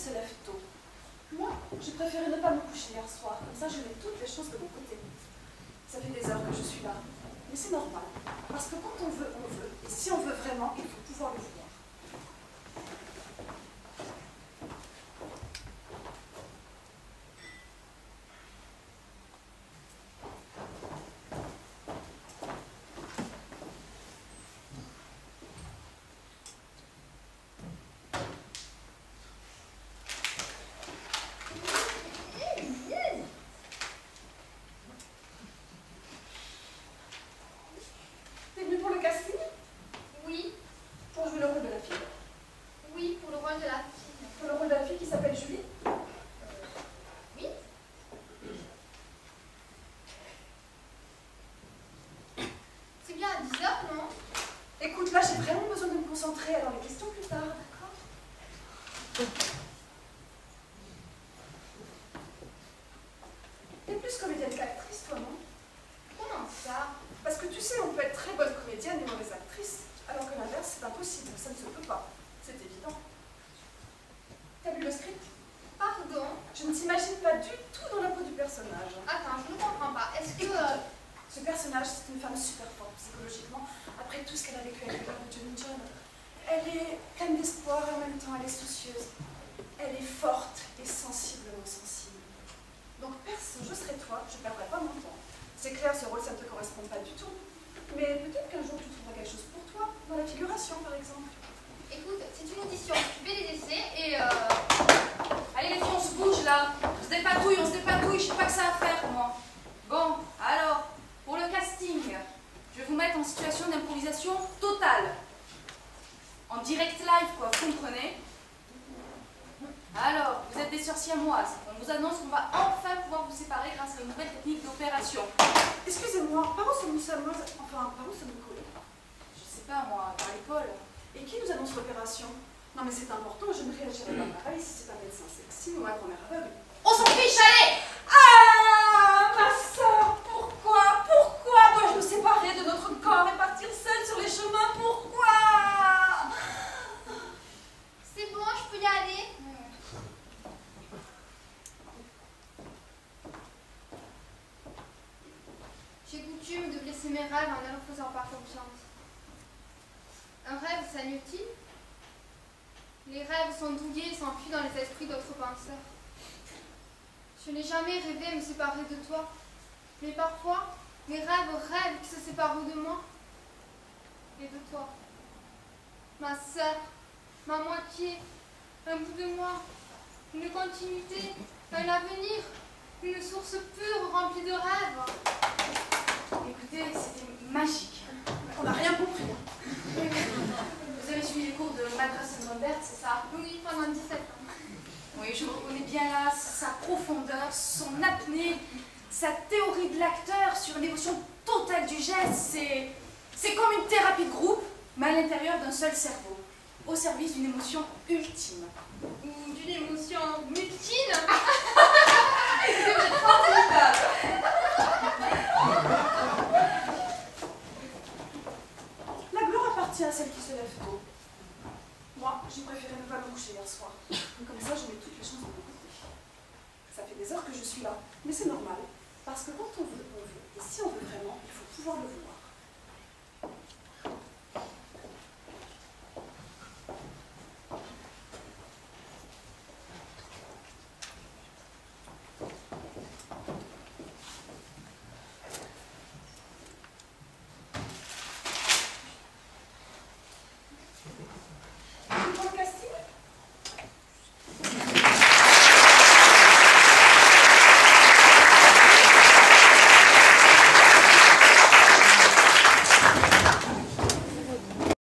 se lève tôt. Moi, j'ai préféré ne pas me coucher hier soir, comme ça je mets toutes les choses de mon côté. Ça fait des heures que je suis là, mais c'est normal, parce que quand on veut, et si on veut vraiment, il faut pouvoir le vouloir. Écoute, là, j'ai vraiment besoin de me concentrer, alors les questions plus tard, d'accord? T'es plus comédienne qu'actrice, toi, non? Comment ça? Parce que tu sais, on peut être très bonne comédienne et mauvaise actrice, alors que l'inverse, c'est impossible, ça ne se peut pas. C'est évident. T'as lu le script? Pardon? Je ne t'imagine pas du tout dans la peau du personnage. Attends, je ne comprends pas. Est-ce que... Ce personnage, c'est une femme super forte psychologiquement, après tout ce qu'elle a vécu avec le père de Johnny John. Elle est pleine d'espoir et en même temps elle est soucieuse. Elle est forte et sensiblement sensible. Donc perso, je serais toi, je ne perdrais pas mon temps. C'est clair, ce rôle, ça ne te correspond pas du tout. Mais peut-être qu'un jour tu trouveras quelque chose pour toi, dans la figuration par exemple. Écoute, c'est une audition, tu fais les essais et Allez les filles, on se bouge là. On se dépatouille, je sais pas que ça à faire moi. Bon, alors, pour le casting, je vais vous mettre en situation d'improvisation totale. En direct live, quoi, vous comprenez? Alors, vous êtes des sœurs siamoises. On vous annonce qu'on va enfin pouvoir vous séparer grâce à une nouvelle technique d'opération. Excusez-moi, par où sommes-nous siamoises? Enfin, par où sommes-nous collés? Je sais pas moi, par l'école. Et qui nous annonce l'opération? Non mais c'est important, je ne réagirai pas pareil si c'est un médecin sexy ou un grand-mère aveugle. On s'en fiche, allez! Ah, ma sœur, pourquoi dois-je me séparer de notre corps et partir seule sur les chemins? Pourquoi? c'est bon, je peux y aller? J'ai coutume de blesser mes rêves en ne leur faisant pas confiance. Un rêve, c'est inutile. Les rêves sont douillés et s'enfuient dans les esprits d'autres penseurs. Je n'ai jamais rêvé me séparer de toi, mais parfois, mes rêves rêvent qui se séparent de moi et de toi. Ma sœur, ma moitié, un bout de moi, une continuité, un avenir, une source pure remplie de rêves. Écoutez, c'était magique. On n'a rien compris. Vous avez suivi les cours de Madras Lambert, c'est ça? Oui, pendant 17 ans. Oui, je reconnais bien là sa profondeur, son apnée, sa théorie de l'acteur sur l'émotion totale du geste. C'est comme une thérapie de groupe, mais à l'intérieur d'un seul cerveau, au service d'une émotion ultime. Ou d'une émotion multine. C'est votre formidable. La gloire appartient à celle qui se lève tôt. Moi, j'ai préféré ne pas me coucher hier soir. Comme ça, je mets toutes les choses de mon côté. Ça fait des heures que je suis là, mais c'est normal. Parce que quand on veut, et si on veut vraiment, il faut pouvoir le vouloir.